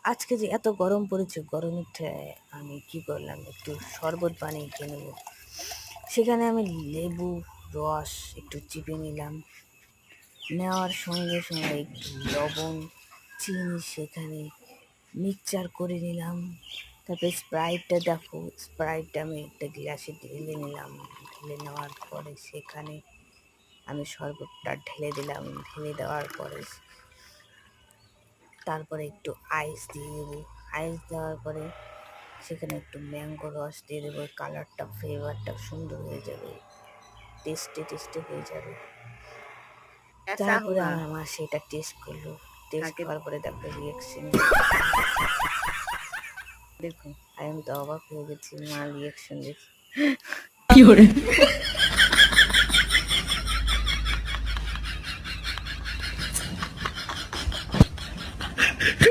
আজকে যে এত গরম পড়েছে, গরমের আমি কি করলাম, একটু শরবত বানিয়ে খেয়ে নেবো। সেখানে আমি লেবু রস একটু চিপে নিলাম, নেওয়ার সঙ্গে সঙ্গে একটু লবণ, চিনি সেখানে মিক্সচার করে নিলাম। তারপরে স্প্রাইটটা দেখো, স্প্রাইটটা আমি একটা গ্লাসে ঢেলে নিলাম। ঢেলে নেওয়ার পরে সেখানে আমি শরবতটা ঢেলে দিলাম। ঢেলে দেওয়ার পরে তারপরে একটু আইস দিয়ে দেবো। আইস দেওয়ার পরে সেখানে একটু ম্যাঙ্গো রস দিয়ে দেবো। কালারটা, ফ্লেভারটা সুন্দর হয়ে যাবে, টেস্টে হয়ে যাবে। कैसा তারপরে हुआ? আমার মা সেটা টেস্ট করলো। টেস্ট खाके করার পরে দেখো রিয়াকশন, দেখুন আমি তো অবাক হয়ে গেছি মা রিয়াকশন দেখি। কি করে